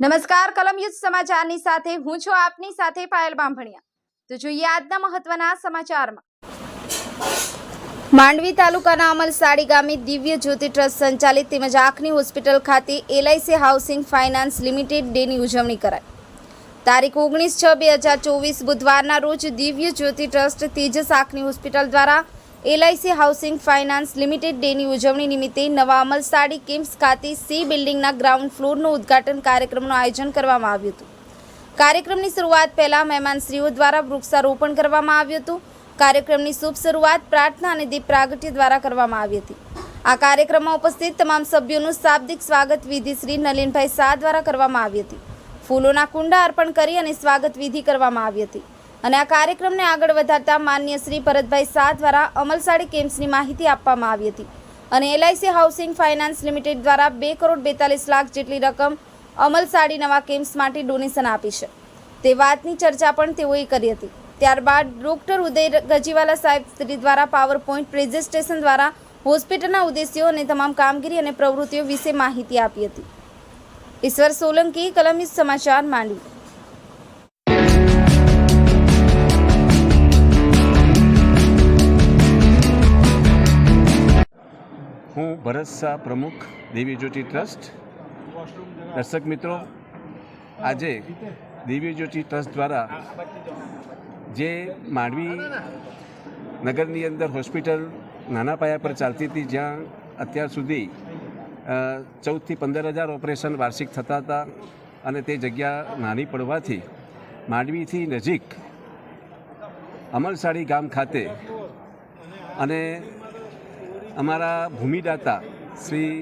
નમસ્કાર, કલમ યુદ્ધ સમાચારની સાથે હું છું આપની સાથે પાયલ બાંભણિયા। તો જોઈએ આજના મહત્વના સમાચારમાં। માંડવી તાલુકાના અમલસાડી ગામે દિવ્ય જ્યોતિ ટ્રસ્ટ સંચાલિત તેમજ આંખની હોસ્પિટલ ખાતે LIC હાઉસિંગ ફાઇનાન્સ લિમિટેડ ડેની ઉજવણી કરાઈ। તારીખ 19/6/2024 બુધવારના રોજ દિવ્ય જ્યોતિ ટ્રસ્ટ તેજસ આંખની હોસ્પિટલ દ્વારા LIC હાઉસિંગ ફાઇનાન્સ લિમિટેડ ડેની ઉજવણી નિમિત્તે નવા અમલસાડી કેમ્પ્સ ખાતે સી બિલ્ડિંગના ગ્રાઉન્ડ ફ્લોરનું ઉદ્ઘાટન કાર્યક્રમનું આયોજન કરવામાં આવ્યું હતું। કાર્યક્રમની શરૂઆત પહેલા મહેમાનશ્રીઓ દ્વારા વૃક્ષારોપણ કરવામાં આવ્યું હતું। કાર્યક્રમની શુભ શરૂઆત પ્રાર્થના અને દીપ પ્રાગટ્ય દ્વારા કરવામાં આવી હતી। આ કાર્યક્રમમાં ઉપસ્થિત તમામ સભ્યોનું શાબ્દિક સ્વાગત વિધિ શ્રી નલિનભાઈ શાહ દ્વારા કરવામાં આવી હતી। ફૂલોના કુંડા અર્પણ કરી અને સ્વાગત વિધિ કરવામાં આવી હતી અને આ કાર્યક્રમને આગળ વધારતા માન્ય શ્રી ભરતભાઈ શાહ દ્વારા અમલસાડી કેમ્પ્સની માહિતી આપવામાં આવી હતી અને LIC હાઉસિંગ ફાઇનાન્સ લિમિટેડ દ્વારા 2,42,00,000 જેટલી રકમ અમલસાડી નવા કેમ્પ્સ માટે ડોનેશન આપી છે તે વાતની ચર્ચા પણ તેઓએ કરી હતી। ત્યારબાદ ડોક્ટર ઉદય ગજીવાલા સાહેબ શ્રી દ્વારા પાવરપોઈન્ટ પ્રેઝન્ટેશન દ્વારા હોસ્પિટલના ઉદ્દેશ્યો અને તમામ કામગીરી અને પ્રવૃત્તિઓ વિશે માહિતી આપી હતી। ઈશ્વર સોલંકી, કલમ યુદ્ધ સમાચાર, માંડવી। હું ભરત શાહ, પ્રમુખ દિવ્ય જ્યોતિ ટ્રસ્ટ। દર્શક મિત્રો, આજે દિવ્ય જ્યોતિ ટ્રસ્ટ દ્વારા જે માંડવી નગરની અંદર હોસ્પિટલ નાના પાયા પર ચાલતી હતી, જ્યાં અત્યાર સુધી 14,000 થી 15,000 ઓપરેશન વાર્ષિક થતા હતા અને તે જગ્યા નાની પડવાથી માંડવીથી નજીક અમલસાડી ગામ ખાતે અને અમારા ભૂમિદાતા શ્રી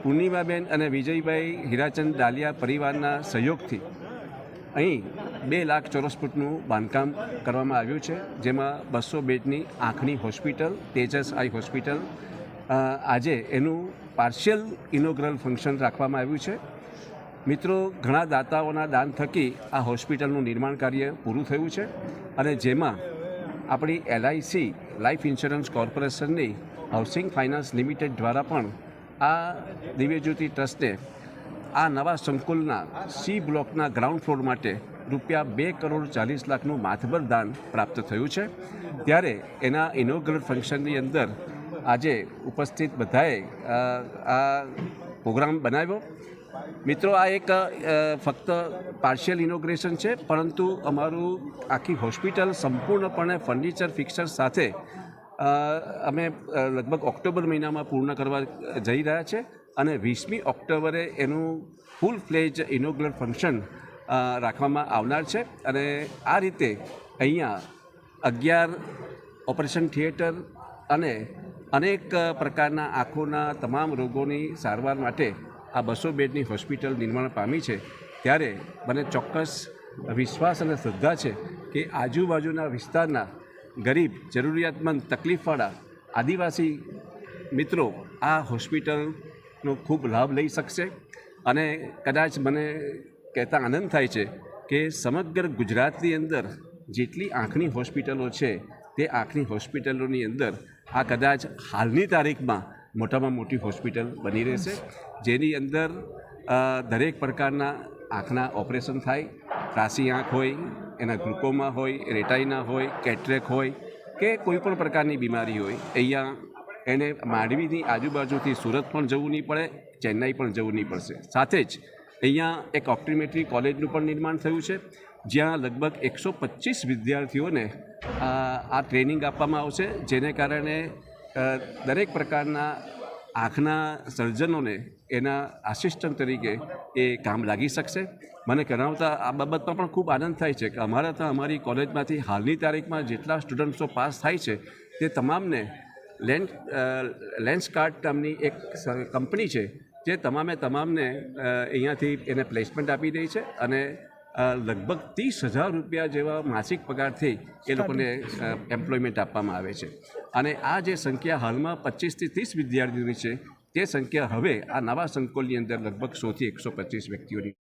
પૂર્ણિમાબેન અને વિજયભાઈ હીરાચંદ ડાલિયા પરિવારના સહયોગથી અહીં 2 લાખ ચોરસ ફૂટનું બાંધકામ કરવામાં આવ્યું છે, જેમાં 200 બેડની આંખની હોસ્પિટલ તેજસ આઈ હોસ્પિટલ આજે એનું પાર્શિયલ ઇનોગ્રલ ફંક્શન રાખવામાં આવ્યું છે। મિત્રો, ઘણા દાતાઓના દાન થકી આ હોસ્પિટલનું નિર્માણ કાર્ય પૂરું થયું છે અને જેમાં આપણી LIC લાઈફ ઇન્સ્યોરન્સ કોર્પોરેશનની હાઉસિંગ ફાઇનાન્સ લિમિટેડ દ્વારા પણ આ દિવ્ય જ્યોતિ ટ્રસ્ટને આ નવા સંકુલના સી બ્લોકના ગ્રાઉન્ડ ફ્લોર માટે ₹2,40,00,000નું માથબર દાન પ્રાપ્ત થયું છે। ત્યારે એના ઇનોગ્રલ ફંક્શનની અંદર આજે ઉપસ્થિત બધાએ આ પ્રોગ્રામ બનાવ્યો। મિત્રો, આ એક ફક્ત પાર્શિયલ ઇનોગ્રેશન છે, પરંતુ અમારું આખી હોસ્પિટલ સંપૂર્ણપણે ફર્નિચર ફિક્સર સાથે અમે લગભગ ઓક્ટોબર મહિનામાં પૂર્ણ કરવા જઈ રહ્યા છે અને 20મી ઓક્ટોબરે એનું ફૂલ ફ્લેજ ઇનોગ્રલ ફંક્શન રાખવામાં આવનાર છે અને આ રીતે અહીંયા 11 ઓપરેશન થિયેટર અને અનેક પ્રકારના આંખોના તમામ રોગોની સારવાર માટે આ 200 બેડની હોસ્પિટલ નિર્માણ પામી છે। ત્યારે મને ચોક્કસ વિશ્વાસ અને શ્રદ્ધા છે કે આજુબાજુના વિસ્તારના ગરીબ, જરૂરિયાતમંદ, તકલીફવાળા આદિવાસી મિત્રો આ હોસ્પિટલનો ખૂબ લાભ લઈ શકશે અને કદાચ મને કહેતા આનંદ થાય છે કે સમગ્ર ગુજરાતની અંદર જેટલી આંખની હોસ્પિટલો છે તે આંખની હોસ્પિટલોની અંદર આ કદાચ હાલની તારીખમાં મોટામાં મોટી હોસ્પિટલ બની રહેશે, જેની અંદર દરેક પ્રકારના આંખના ઓપરેશન થાય। ત્રાસી આંખ હોય, એના ગ્લુકોમા હોય, રેટાઇના હોય, કેટરેક હોય કે કોઈ પણ પ્રકારની બીમારી હોય, અહીંયા એને માંડવીની આજુબાજુથી સુરત પણ જવું નહીં પડે, ચેન્નાઈ પણ જવું નહીં પડશે। સાથે જ અહીંયા એક ઓપ્ટોમેટ્રી કોલેજનું પણ નિર્માણ થયું છે, જ્યાં લગભગ 125 વિદ્યાર્થીઓને આ ટ્રેનિંગ આપવામાં આવશે, જેને કારણે દરેક પ્રકારના આંખના સર્જનોને એના આસિસ્ટન્ટ તરીકે એ કામ લાગી શકશે। મને કરાવતા આ બાબતમાં પણ ખૂબ આનંદ થાય છે કે અમારી કોલેજમાંથી હાલની તારીખમાં જેટલા સ્ટુડન્ટ્સો પાસ થાય છે તે તમામને લેન્સકાર્ટ નામની એક કંપની છે જે તમામને અહીંયાથી એને પ્લેસમેન્ટ આપી દે છે અને લગભગ ₹30,000 જેવા માસિક પગારથી એ લોકોને એમ્પ્લોયમેન્ટ આપવામાં આવે છે અને આ જે સંખ્યા હાલમાં 25 થી 30 વિદ્યાર્થીઓની છે તે સંખ્યા હવે આ નવા સંકુલની અંદર લગભગ 100 થી 125 વ્યક્તિઓની